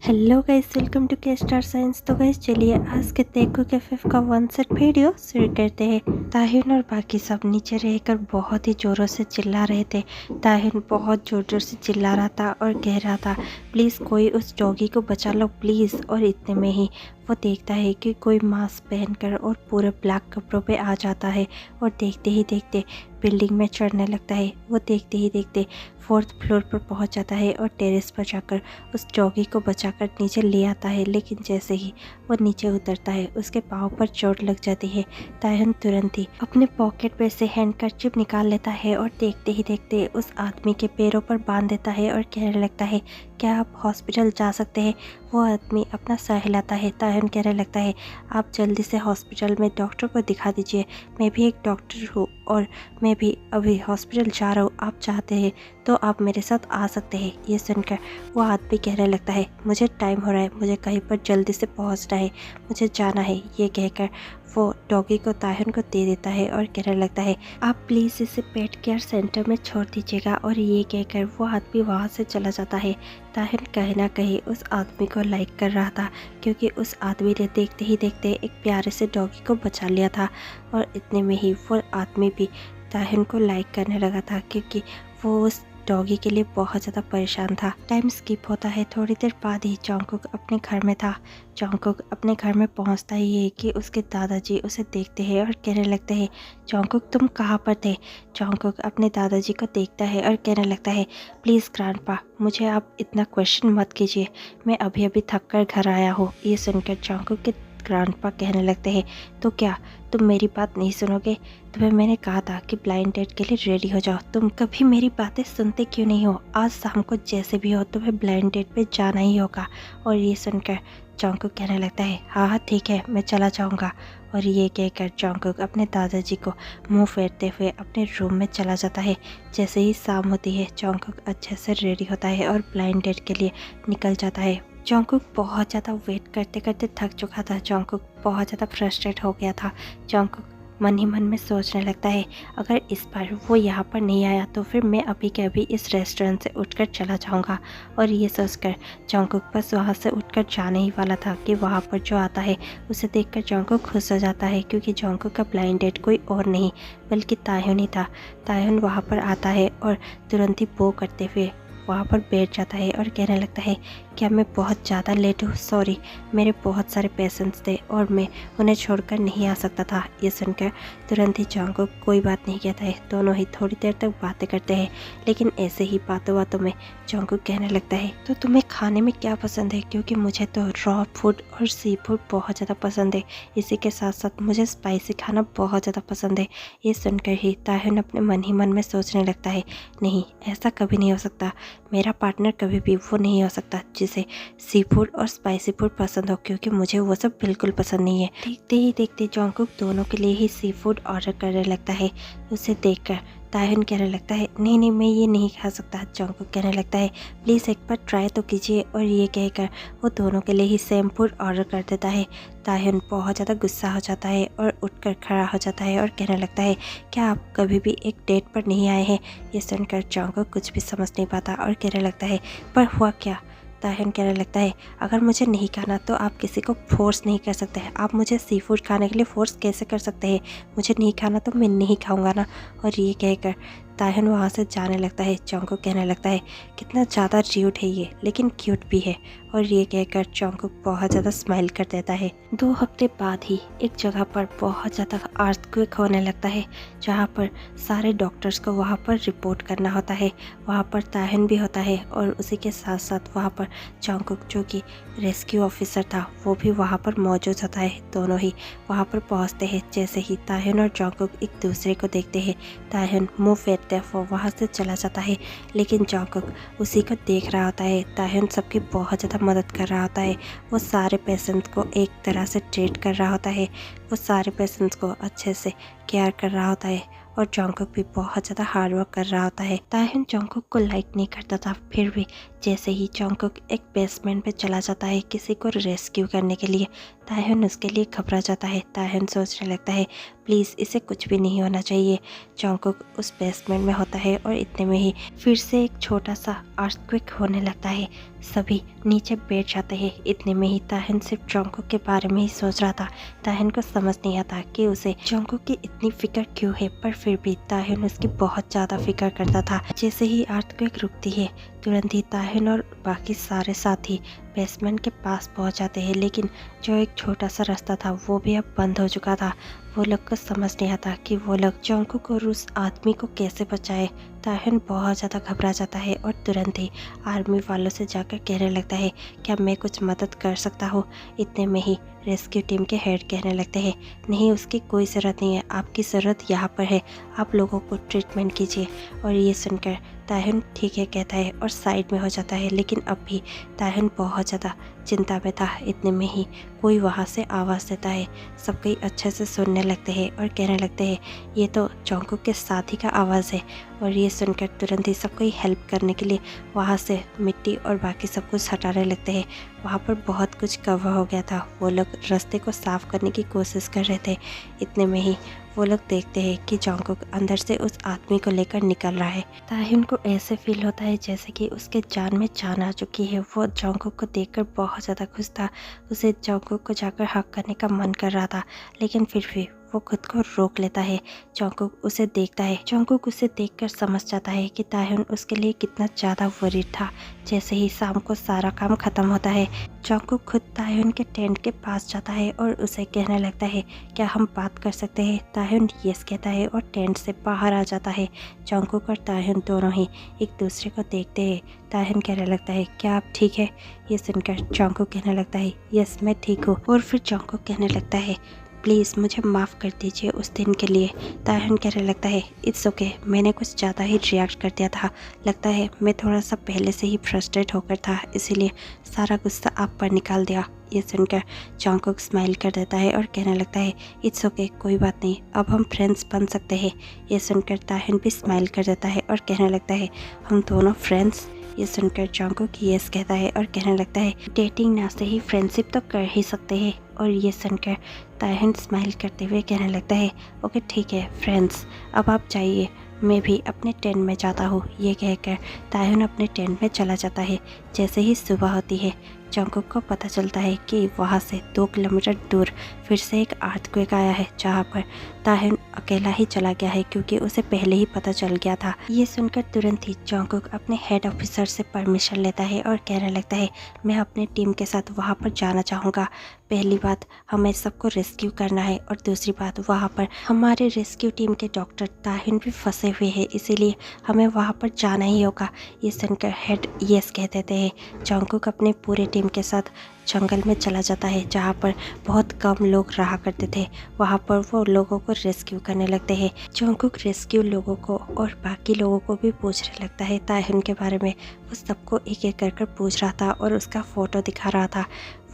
Hello guys, welcome to के star signs. तो guys चलिए आज के तेको के फिफ का वन सेट वीडियो शुरू करते हैं। ताहिन और बाकी सब नीचे रहकर बहुत ही जोरों से चिल्ला रहे थे। ताहिन बहुत जोर जोर से चिल्ला रहा था और कह रहा था, प्लीज़ कोई उस डॉगी को बचा लो प्लीज़। और इतने में ही वो देखता है कि कोई मास्क पहनकर और पूरे ब्लैक कपड़ों पे आ जाता है और देखते ही देखते बिल्डिंग में चढ़ने लगता है। वो देखते ही देखते फोर्थ फ्लोर पर पहुंच जाता है और टेरेस पर जाकर उस डॉगी को बचाकर नीचे ले आता है। लेकिन जैसे ही वो नीचे उतरता है उसके पाँव पर चोट लग जाती है। ताहिन तुरंत ही अपने पॉकेट में से हैंडकरचिप निकाल लेता है और देखते ही देखते उस आदमी के पैरों पर बांध देता है और कहने लगता है, क्या आप हॉस्पिटल जा सकते हैं। वो आदमी अपना सर हिलाता है। ताहिन कहने लगता है, आप जल्दी से हॉस्पिटल में डॉक्टर को दिखा दीजिए, मैं भी एक डॉक्टर हूँ और मैं भी अभी हॉस्पिटल जा रहा हूँ, आप चाहते हैं तो आप मेरे साथ आ सकते हैं। ये सुनकर वो आदमी कहने लगता है, मुझे टाइम हो रहा है, मुझे कहीं पर जल्दी से पहुंचना है, मुझे जाना है। ये कहकर वो डॉगी को ताहिन को दे देता है और कहने लगता है, आप प्लीज़ इसे पेट केयर सेंटर में छोड़ दीजिएगा। और ये कहकर वो आदमी वहाँ से चला जाता है। ताहिन कहीं ना कहीं उस आदमी को लाइक कर रहा था क्योंकि उस आदमी ने देखते ही देखते एक प्यारे से डॉगी को बचा लिया था। और इतने में ही वो आदमी भी ताहिन को लाइक करने लगा था क्योंकि वो उस डॉगी के लिए बहुत ज़्यादा परेशान था। टाइम स्किप होता है। थोड़ी देर बाद ही जॉन्गकुक अपने घर में था। जॉन्गकुक अपने घर में पहुंचता ही है कि उसके दादाजी उसे देखते हैं और कहने लगते हैं, जॉन्गकुक तुम कहाँ पर थे। जॉन्गकुक अपने दादाजी को देखता है और कहने लगता है, प्लीज़ ग्रैंडपा मुझे आप इतना क्वेश्चन मत कीजिए, मैं अभी अभी थक कर घर आया हूँ। ये सुनकर जॉन्गकुक के ग्रैंडपा कहने लगते हैं, तो क्या तुम मेरी बात नहीं सुनोगे। तुम्हें मैंने कहा था कि ब्लाइंड डेट के लिए रेडी हो जाओ, तुम कभी मेरी बातें सुनते क्यों नहीं हो। आज शाम को जैसे भी हो तुम्हें ब्लाइंड डेट पे जाना ही होगा। और ये सुनकर जॉन्गकुक कहने लगता है, हाँ हाँ ठीक है मैं चला जाऊँगा। और ये कहकर जॉन्गकुक अपने दादाजी को मुंह फेरते हुए अपने रूम में चला जाता है। जैसे ही शाम होती है जॉन्गकुक अच्छे से रेडी होता है और ब्लाइंड डेट के लिए निकल जाता है। जॉन्गकुक बहुत ज़्यादा वेट करते करते थक चुका था। जॉन्गकुक बहुत ज़्यादा फ्रस्ट्रेट हो गया था। जॉन्गकुक मन ही मन में सोचने लगता है, अगर इस बार वो यहाँ पर नहीं आया तो फिर मैं अभी के अभी इस रेस्टोरेंट से उठकर चला जाऊँगा। और ये सोचकर जॉन्गकुक बस वहाँ से उठकर जाने ही वाला था कि वहाँ पर जो आता है उसे देखकर जॉन्गकुक खुश हो जाता है क्योंकि जॉन्गकुक का ब्लाइंड डेट कोई और नहीं बल्कि ताह्युन ही था। ताह्युन वहाँ पर आता है और तुरंत ही बो करते हुए वहाँ पर बैठ जाता है और कहने लगता है, क्या मैं बहुत ज़्यादा लेट हूँ। सॉरी, मेरे बहुत सारे पेशेंट्स थे और मैं उन्हें छोड़कर नहीं आ सकता था। ये सुनकर तुरंत ही जॉन्गकुक कोई बात नहीं कहता है। दोनों ही थोड़ी देर तक बातें करते हैं। लेकिन ऐसे ही बातों बातों में जॉन्गकुक कहने लगता है, तो तुम्हें खाने में क्या पसंद है, क्योंकि मुझे तो रॉ फूड और सी फूड बहुत ज़्यादा पसंद है। इसी के साथ साथ मुझे स्पाइसी खाना बहुत ज़्यादा पसंद है। ये सुनकर ही ताह्युन अपने मन ही मन में सोचने लगता है, नहीं ऐसा कभी नहीं हो सकता, मेरा पार्टनर कभी भी वो नहीं हो सकता जिसे सी फूड और स्पाइसी फूड पसंद हो, क्योंकि मुझे वो सब बिल्कुल पसंद नहीं है। देखते ही देखते जॉन्गकुक दोनों के लिए ही सी फूड ऑर्डर करने लगता है। उसे देखकर ताह्युन कहने लगता है, नहीं नहीं मैं ये नहीं खा सकता। जॉन्गकुक कहने लगता है, प्लीज़ एक बार ट्राई तो कीजिए। और ये कहकर वो दोनों के लिए ही सेम फूड ऑर्डर कर देता है। ताह्युन बहुत ज़्यादा गुस्सा हो जाता है और उठकर खड़ा हो जाता है और कहने लगता है, क्या आप कभी भी एक डेट पर नहीं आए हैं। ये सुनकर जॉन्गकुक कुछ भी समझ नहीं पाता और कहने लगता है, पर हुआ क्या। ताह्युन कहने लगता है, अगर मुझे नहीं खाना तो आप किसी को फोर्स नहीं कर सकते हैं। आप मुझे सी फूड खाने के लिए फोर्स कैसे कर सकते हैं। मुझे नहीं खाना तो मैं नहीं खाऊंगा ना। और ये कहकर ताह्युन वहाँ से जाने लगता है। जॉन्गकुक कहने लगता है, कितना ज़्यादा र्यूड है ये, लेकिन क्यूट भी है। और ये कहकर जॉन्गकुक बहुत ज़्यादा स्माइल कर देता है। 2 हफ्ते बाद ही एक जगह पर बहुत ज़्यादा अर्थक्वेक होने लगता है, जहाँ पर सारे डॉक्टर्स को वहाँ पर रिपोर्ट करना होता है। वहाँ पर ताह्युन भी होता है और उसी के साथ साथ वहाँ पर जॉन्गकुक जो कि रेस्क्यू ऑफिसर था वो भी वहाँ पर मौजूद होता है। दोनों ही वहाँ पर पहुँचते हैं। जैसे ही ताह्युन और जॉन्गकुक एक दूसरे को देखते हैं, ताह्युन मुँह फेरते हुए वहाँ से चला जाता है। लेकिन जॉन्गकुक उसी को देख रहा होता है। ताह्युन सबकी बहुत ज़्यादा मदद कर रहा होता है। वो सारे पेशेंट्स को एक तरह से ट्रीट कर रहा होता है। वो सारे पेशेंट्स को अच्छे से केयर कर रहा होता है और जॉन्गकुक भी बहुत ज़्यादा हार्ड वर्क कर रहा होता है। ताह्युन जॉन्गकुक को लाइक नहीं करता था, फिर भी जैसे ही जॉन्गकुक एक बेसमेंट पे चला जाता है किसी को रेस्क्यू करने के लिए, ताह्युन उसके लिए घबरा जाता है। ताह्युन सोचने लगता है, प्लीज़ इसे कुछ भी नहीं होना चाहिए। जंगकुक उस बेसमेंट में होता है और इतने में ही फिर से एक छोटा सा अर्थक्वेक होने लगता है। सभी नीचे बैठ जाते हैं। इतने में ही ताहिन सिर्फ जंगकुक के बारे में ही सोच रहा था। ताहिन को समझ नहीं आता कि उसे जंगकुक की इतनी फिक्र क्यों है, पर फिर भी ताहिन उसकी बहुत ज़्यादा फिक्र करता था। जैसे ही अर्थक्वेक रुकती है तुरंत ही ताहिन और बाकी सारे साथी बेसमेंट के पास पहुंच जाते हैं, लेकिन जो एक छोटा सा रास्ता था वो भी अब बंद हो चुका था। वो लोग को समझ नहीं आता कि वो लोग जंगकुक और उस आदमी को कैसे बचाए। ताहिन बहुत ज़्यादा घबरा जाता है और तुरंत ही आर्मी वालों से जाकर कहने लगता है, क्या मैं कुछ मदद कर सकता हूँ। इतने में ही रेस्क्यू टीम के हेड कहने लगते हैं, नहीं उसकी कोई ज़रूरत नहीं है, आपकी ज़रूरत यहाँ पर है, आप लोगों को ट्रीटमेंट कीजिए। और ये सुनकर ताहिन ठीक है कहता है और साइड में हो जाता है, लेकिन अब भी ताहिन बहुत ज़्यादा चिंता में था। इतने में ही कोई वहाँ से आवाज़ देता है। सब कोई अच्छे से सुनने लगते हैं और कहने लगते हैं, ये तो जंगकुक के साथी का आवाज़ है। और ये सुनकर तुरंत ही सब कोई हेल्प करने के लिए वहाँ से मिट्टी और बाकी सब कुछ हटाने लगते हैं। वहाँ पर बहुत कुछ कवर हो गया था। वो लोग रास्ते को साफ़ करने की कोशिश कर रहे थे। इतने में ही वो लोग देखते हैं कि जंगकुक अंदर से उस आदमी को लेकर निकल रहा है। ताहिन को ऐसे फील होता है जैसे कि उसके जान में जान आ चुकी है। वो जंगकुक को देखकर बहुत ज़्यादा खुश था। उसे जंगकुक को जाकर हक करने का मन कर रहा था, लेकिन फिर भी वो खुद को रोक लेता है। जंगकुक उसे देखता है। जंगकुक उसे देखकर समझ जाता है कि ताहिन उसके लिए कितना ज़्यादा वरीड था। जैसे ही शाम को सारा काम खत्म होता है, जंगकुक खुद ताहिन के टेंट के पास जाता है और उसे कहने लगता है, क्या हम बात कर सकते हैं। ताहिन यस कहता है और टेंट से बाहर आ जाता है। जंगकुक और ताहिन दोनों ही एक दूसरे को देखते हैं। ताहिन कहने लगता है, क्या आप ठीक है। ये सुनकर जंगकुक कहने लगता है, यस मैं ठीक हूँ। और फिर जंगकुक कहने लगता है, प्लीज़ मुझे माफ़ कर दीजिए उस दिन के लिए। ताहिन कहने लगता है, इट्स ओके, मैंने कुछ ज़्यादा ही रिएक्ट कर दिया था। लगता है मैं थोड़ा सा पहले से ही फ्रस्ट्रेट होकर था, इसीलिए सारा गुस्सा आप पर निकाल दिया। ये सुनकर जंगकुक स्माइल कर देता है और कहने लगता है, इट्स ओके, कोई बात नहीं, अब हम फ्रेंड्स बन सकते हैं। ये सुनकर ताहिन भी स्माइल कर देता है और कहने लगता है, हम दोनों फ्रेंड्स। ये सुनकर जंगकुक यस कहता है और कहने लगता है, डेटिंग ना से ही फ्रेंडशिप तो कर ही सकते हैं। और ये सुनकर ताहिन स्माइल करते हुए कहने लगता है, ओके ठीक है फ्रेंड्स, अब आप जाइए, मैं भी अपने टेंट में जाता हूँ। ये कहकर ताहिन अपने टेंट में चला जाता है। जैसे ही सुबह होती है, जंगकुक को पता चलता है कि वहाँ से 2 किलोमीटर दूर फिर से एक अर्थक्वेक आया है, जहाँ पर ताहिन अकेला ही चला गया है क्योंकि उसे पहले ही पता चल गया था। ये सुनकर तुरंत ही जंगकुक अपने हेड ऑफिसर से परमिशन लेता है और कहने लगता है, मैं अपने टीम के साथ वहाँ पर जाना चाहूँगा। पहली बात, हमें सबको रेस्क्यू करना है और दूसरी बात, वहाँ पर हमारे रेस्क्यू टीम के डॉक्टर ताहिन भी फंसे हुए हैं, इसीलिए हमें वहाँ पर जाना ही होगा। ये सुनकर हेड यस कह देते हैं। जंगकुक अपने पूरे टीम के साथ जंगल में चला जाता है, जहाँ पर बहुत कम लोग रहा करते थे। वहाँ पर वो लोगों को रेस्क्यू करने लगते हैं। जंगकुक रेस्क्यू लोगों को और बाकी लोगों को भी पूछने लगता है ताहिन के बारे में। वो सबको एक एक कर पूछ रहा था और उसका फ़ोटो दिखा रहा था।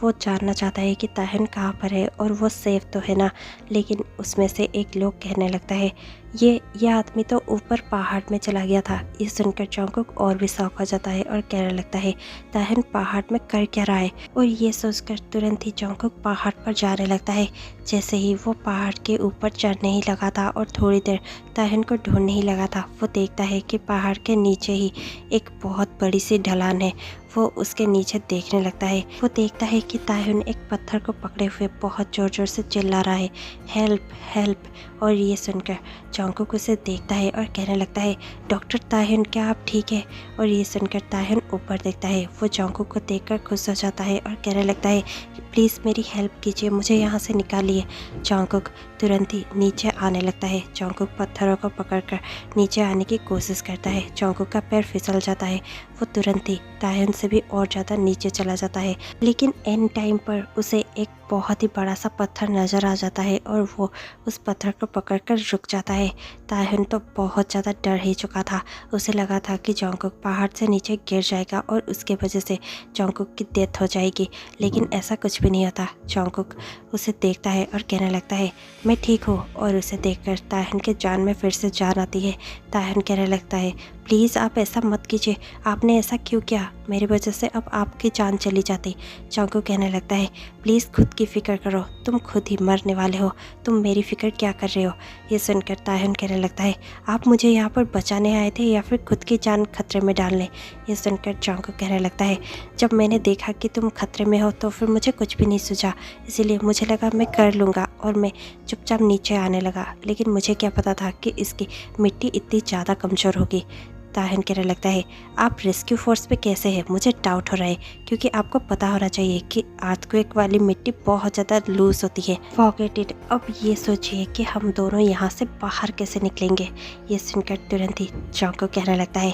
वो जानना चाहता है कि ताहिन कहाँ पर है और वो सेफ तो है ना। लेकिन उसमें से एक लोग कहने लगता है, ये आदमी तो ऊपर पहाड़ में चला गया था। ये सुनकर जंगकुक और भी शौक हो जाता है और कहने लगता है, ताहिन पहाड़ में कर क्या रहा है। और ये सोचकर तुरंत ही जंगकुक पहाड़ पर जाने लगता है। जैसे ही वो पहाड़ के ऊपर चढ़ने ही लगा था और थोड़ी देर ताहिन को ढूंढने ही लगा था, वो देखता है कि पहाड़ के नीचे ही एक बहुत बड़ी सी ढलान है। वो उसके नीचे देखने लगता है। वो देखता है कि ताहिन एक पत्थर को पकड़े हुए बहुत ज़ोर ज़ोर से चिल्ला रहा है, हेल्प हेल्प। और ये सुनकर जंगकुक उसे देखता है और कहने लगता है, डॉक्टर ताहिन क्या आप ठीक है। और ये सुनकर ताहिन ऊपर देखता है। वो जंगकुक को देखकर खुश हो जाता है और कहने लगता है, प्लीज़ मेरी हेल्प कीजिए, मुझे यहाँ से निकालिए। जंगकुक तुरंत ही नीचे आने लगता है। जंगकुक पत्थरों को पकड़कर नीचे आने की कोशिश करता है। जंगकुक का पैर फिसल जाता है। वो तुरंत ही ताहिन से भी और ज़्यादा नीचे चला जाता है। लेकिन एंड टाइम पर उसे एक बहुत ही बड़ा सा पत्थर नज़र आ जाता है और वो उस पत्थर को पकड़कर रुक जाता है। ताहिन तो बहुत ज़्यादा डर ही चुका था। उसे लगा था कि जंगकुक पहाड़ से नीचे गिर जाएगा और उसके वजह से जंगकुक की डेथ हो जाएगी, लेकिन ऐसा कुछ भी नहीं होता। जंगकुक उसे देखता है और कहने लगता है, मैं ठीक हूँ। और उसे देखकर ताहिन के जान में फिर से जान आती है। ताहिन कहने लगता है, प्लीज़ आप ऐसा मत कीजिए, आपने ऐसा क्यों किया, मेरी वजह से अब आपकी जान चली जाती। जंगकुक कहने लगता है प्लीज़ खुद की फ़िक्र करो, तुम खुद ही मरने वाले हो, तुम मेरी फ़िक्र क्या कर रहे हो। ये सुनकर ताह्युन कहने लगता है आप मुझे यहाँ पर बचाने आए थे या फिर खुद की जान खतरे में डालने। ये सुनकर जंगकुक कहने लगता है जब मैंने देखा कि तुम खतरे में हो तो फिर मुझे कुछ भी नहीं सूझा, इसीलिए मुझे लगा मैं कर लूँगा और मैं चुपचाप नीचे आने लगा, लेकिन मुझे क्या पता था कि इसकी मिट्टी इतनी ज़्यादा कमज़ोर होगी। ताह्युन कहने लगता है आप रेस्क्यू फोर्स पे कैसे हैं, मुझे डाउट हो रहा है, क्योंकि आपको पता होना चाहिए कि अर्थक्वेक वाली मिट्टी बहुत ज़्यादा लूज होती है। फॉरगेट इट, अब ये सोचिए कि हम दोनों यहाँ से बाहर कैसे निकलेंगे। ये सुनकर तुरंत ही जंगकुक कहने लगता है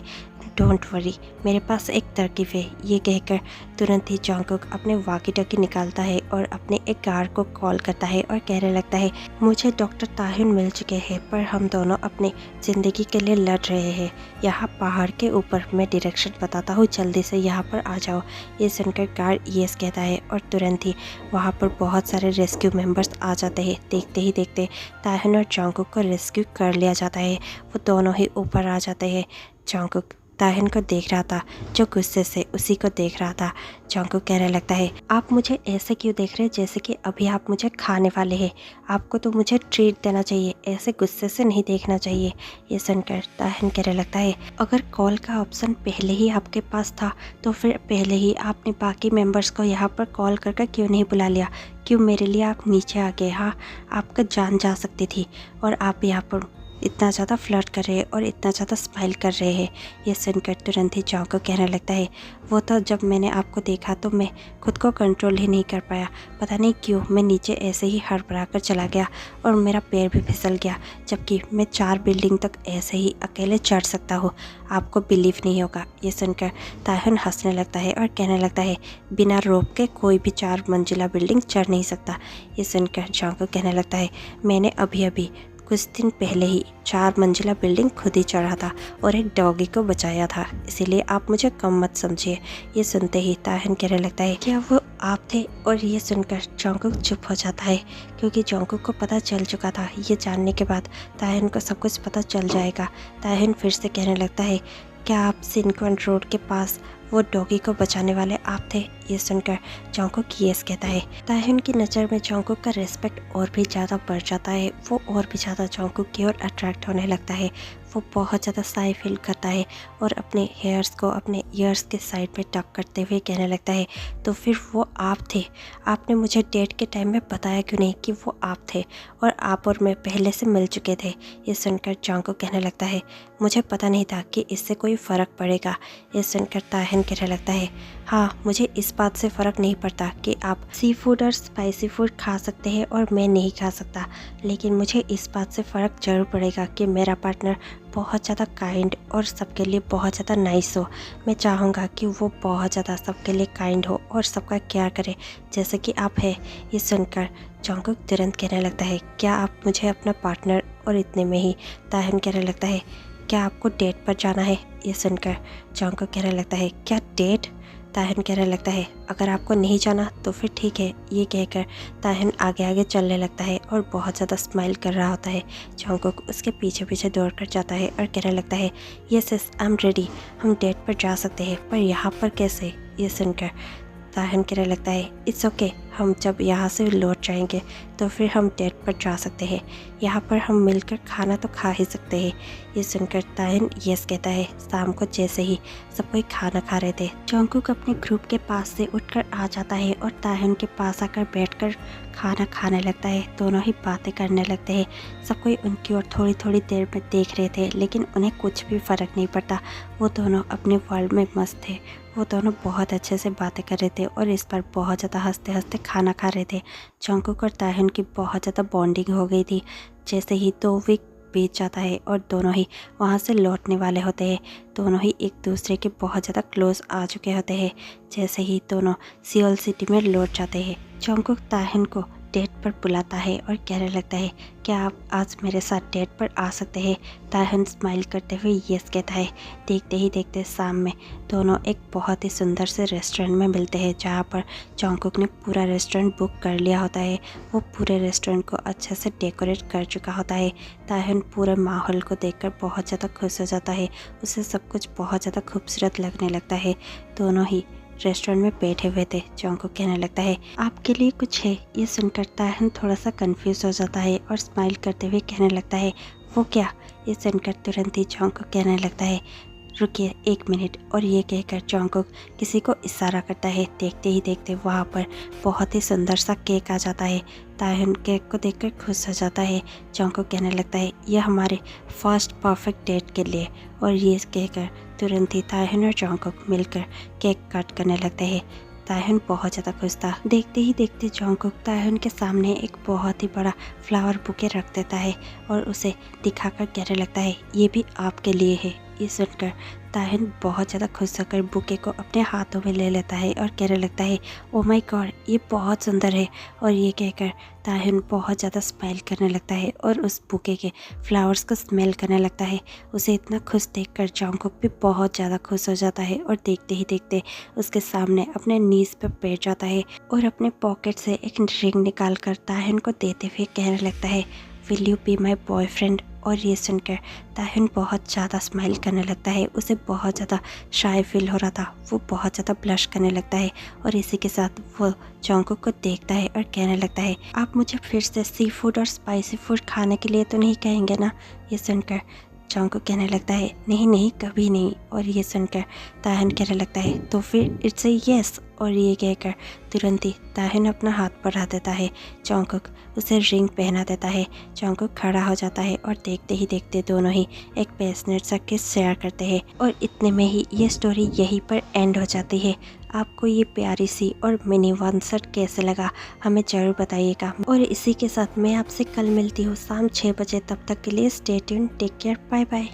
डोंट वरी, मेरे पास एक तरकीब है। ये कहकर तुरंत ही जंगकुक अपने वाकी टॉकी निकालता है और अपने एक गार्ड को कॉल करता है और कहने लगता है मुझे डॉक्टर ताह्युन मिल चुके हैं, पर हम दोनों अपनी ज़िंदगी के लिए लड़ रहे हैं। यहाँ पहाड़ के ऊपर मैं डायरेक्शन बताता हूँ, जल्दी से यहाँ पर आ जाओ। ये सुनकर गार्ड यस कहता है और तुरंत ही वहाँ पर बहुत सारे रेस्क्यू मेंबर्स आ जाते हैं। देखते ही देखते ताह्युन और जंगकुक को रेस्क्यू कर लिया जाता है। वो दोनों ही ऊपर आ जाते हैं। जंगकुक ताह्युन को देख रहा था, जो गुस्से से उसी को देख रहा था। जंगकुक कहने लगता है आप मुझे ऐसे क्यों देख रहे हैं जैसे कि अभी आप मुझे खाने वाले हैं, आपको तो मुझे ट्रीट देना चाहिए, ऐसे गुस्से से नहीं देखना चाहिए। ये सुनकर ताह्युन कहने लगता है अगर कॉल का ऑप्शन पहले ही आपके पास था तो फिर पहले ही आपने बाकी मेंबर्स को यहाँ पर कॉल करके क्यों नहीं बुला लिया, क्यों मेरे लिए आप नीचे आ गए। हाँ, आपका जान जा सकती थी और आप यहाँ पर इतना ज़्यादा फ्लर्ट कर रहे हैं और इतना ज़्यादा स्माइल कर रहे हैं। ये सुनकर तुरंत ही जंगकुक कहने लगता है वो तो जब मैंने आपको देखा तो मैं खुद को कंट्रोल ही नहीं कर पाया, पता नहीं क्यों मैं नीचे ऐसे ही हड़बड़ा कर चला गया और मेरा पैर भी फिसल गया, जबकि मैं 4 बिल्डिंग तक ऐसे ही अकेले चढ़ सकता हूँ, आपको बिलीव नहीं होगा। ये सुनकर ताह्युन हंसने लगता है और कहने लगता है बिना रोप के कोई भी 4 मंजिला बिल्डिंग चढ़ नहीं सकता। ये सुनकर जंगकुक कहने लगता है मैंने अभी अभी कुछ दिन पहले ही 4 मंजिला बिल्डिंग खुद ही चढ़ा था और एक डॉगी को बचाया था, इसीलिए आप मुझे कम मत समझिए। ये सुनते ही ताह्युन कहने लगता है क्या वो आप थे। और ये सुनकर जंगकुक चुप हो जाता है, क्योंकि जंगकुक को पता चल चुका था ये जानने के बाद ताह्युन को सब कुछ पता चल जाएगा। ताह्युन फिर से कहने लगता है क्या आप सिनक्वन रोड के पास वो डॉगी को बचाने वाले आप थे। ये सुनकर जंगकुक यस कहता है। ताह्युन की नज़र में जंगकुक का रिस्पेक्ट और भी ज़्यादा बढ़ जाता है, वो और भी ज़्यादा जंगकुक की ओर अट्रैक्ट होने लगता है। वो बहुत ज़्यादा शाई फील करता है और अपने हेयर्स को अपने ईयर्स के साइड पे टक करते हुए कहने लगता है तो फिर वो आप थे, आपने मुझे डेट के टाइम में बताया क्यों नहीं कि वो आप थे, और आप और मैं पहले से मिल चुके थे। ये सुनकर जंगकुक कहने लगता है मुझे पता नहीं था कि इससे कोई फ़र्क पड़ेगा। ये सुनकर ताह्युन कहने लगता है हाँ, मुझे इस बात से फ़र्क नहीं पड़ता कि आप सी फूड और स्पाइसी फूड खा सकते हैं और मैं नहीं खा सकता, लेकिन मुझे इस बात से फ़र्क ज़रूर पड़ेगा कि मेरा पार्टनर बहुत ज़्यादा काइंड और सबके लिए बहुत ज़्यादा नाइस हो। मैं चाहूँगा कि वो बहुत ज़्यादा सबके लिए काइंड हो और सबका केयर करे जैसे कि आप है। ये सुनकर जंगकुक तुरंत कहने लगता है क्या आप मुझे अपना पार्टनर, और इतने में ही ताह्युन कहने लगता है क्या आपको डेट पर जाना है। ये सुनकर जंगकुक कहने लगता है क्या डेट। ताह्युन कहने लगता है अगर आपको नहीं जाना तो फिर ठीक है। ये कहकर ताह्युन आगे आगे चलने लगता है और बहुत ज़्यादा स्माइल कर रहा होता है। जंगकुक उसके पीछे पीछे दौड़ कर जाता है और कहने लगता है yes yes I am ready, हम डेट पर जा सकते हैं, पर यहाँ पर कैसे। ये सुनकर ताह्युन कहने लगता है इट्स ओके, हम जब यहाँ से लौट जाएंगे तो फिर हम डेट पर जा सकते हैं, यहाँ पर हम मिलकर खाना तो खा ही सकते हैं। ये सुनकर ताह्युन यस कहता है। शाम को जैसे ही सब कोई खाना खा रहे थे, जंगकुक अपने ग्रुप के पास से उठकर आ जाता है और ताह्युन के पास आकर बैठकर खाना खाने लगता है। दोनों ही बातें करने लगते हैं। सब कोई उनकी ओर थोड़ी थोड़ी देर में देख रहे थे, लेकिन उन्हें कुछ भी फ़र्क नहीं पड़ता। वो दोनों अपने वर्ल्ड में मस्त थे। वो दोनों बहुत अच्छे से बातें कर रहे थे और इस पर बहुत ज़्यादा हंसते हंसते खाना खा रहे थे। जंगकुक और ताह्युन की बहुत ज़्यादा बॉन्डिंग हो गई थी। जैसे ही 2 वीक बीत जाता है और दोनों ही वहाँ से लौटने वाले होते हैं, दोनों ही एक दूसरे के बहुत ज़्यादा क्लोज आ चुके होते हैं। जैसे ही दोनों सियोल सिटी में लौट जाते हैं, जंगकुक ताह्युन को डेट पर बुलाता है और कहने लगता है क्या आप आज मेरे साथ डेट पर आ सकते हैं। ताहन स्माइल करते हुए यस कहता है। देखते ही देखते शाम में दोनों एक बहुत ही सुंदर से रेस्टोरेंट में मिलते हैं, जहाँ पर जंगकुक ने पूरा रेस्टोरेंट बुक कर लिया होता है। वो पूरे रेस्टोरेंट को अच्छे से डेकोरेट कर चुका होता है। ताहन पूरे माहौल को देखकर बहुत ज़्यादा खुश हो जाता है। उसे सब कुछ बहुत ज़्यादा खूबसूरत लगने लगता है। दोनों ही रेस्टोरेंट में बैठे हुए थे। जंगकुक कहने लगता है आपके लिए कुछ है। ये सुनकर ताहन थोड़ा सा कंफ्यूज हो जाता है और स्माइल करते हुए कहने लगता है वो क्या। ये सुनकर तुरंत ही जंगकुक कहने लगता है रुकिए 1 मिनट। और ये कहकर जंगकुक किसी को इशारा करता है। देखते ही देखते वहाँ पर बहुत ही सुंदर सा केक आ जाता है। ताहन केक को देखकर खुश हो जाता है। जंगकुक कहने लगता है यह हमारे फर्स्ट परफेक्ट डेट के लिए। और ये कहकर तुरंत ही ताहन और जंगकुक मिलकर केक कट करने लगते हैं। ताहन बहुत ज़्यादा खुश था। देखते ही देखते जंगकुक ताहन के सामने एक बहुत ही बड़ा फ्लावर बुके रख देता है और उसे दिखाकर कहने लगता है ये भी आपके लिए है। ये सुनकर ताहन बहुत ज़्यादा खुश होकर बुके को अपने हाथों में ले लेता है और कहने लगता है ओ माय गॉड ये बहुत सुंदर है। और ये कहकर ताहन बहुत ज़्यादा स्माइल करने लगता है और उस बुके के फ्लावर्स को स्मेल करने लगता है। उसे इतना खुश देखकर जंगकुक भी बहुत ज़्यादा खुश हो जाता है और देखते ही देखते उसके सामने अपने नीज पर बैठ जाता है और अपने पॉकेट से एक रिंग निकाल कर ताहन को देते हुए कहने लगता है will you be my boyfriend. और ये सुनकर ताहन बहुत ज़्यादा स्माइल करने लगता है। उसे बहुत ज़्यादा शाय फील हो रहा था। वो बहुत ज़्यादा ब्लश करने लगता है और इसी के साथ वो जंगकुक को देखता है और कहने लगता है आप मुझे फिर से सी फूड और स्पाइसी फूड खाने के लिए तो नहीं कहेंगे ना। ये सुनकर जंगकुक कहने लगता है नहीं नहीं कभी नहीं। और ये सुनकर ताहन कहने लगता है तो फिर इट्स ए यस। और ये कहकर तुरंत ही ताहन अपना हाथ बढ़ा देता है। जंगकुक उसे रिंग पहना देता है। जंगकुक खड़ा हो जाता है और देखते ही देखते दोनों ही एक पैशनेट सा किस शेयर करते हैं और इतने में ही ये स्टोरी यहीं पर एंड हो जाती है। आपको ये प्यारी सी और मिनी वन शॉट कैसे लगा हमें ज़रूर बताइएगा। और इसी के साथ मैं आपसे कल मिलती हूँ शाम 6 बजे। तब तक के लिए stay tuned, take care, bye bye.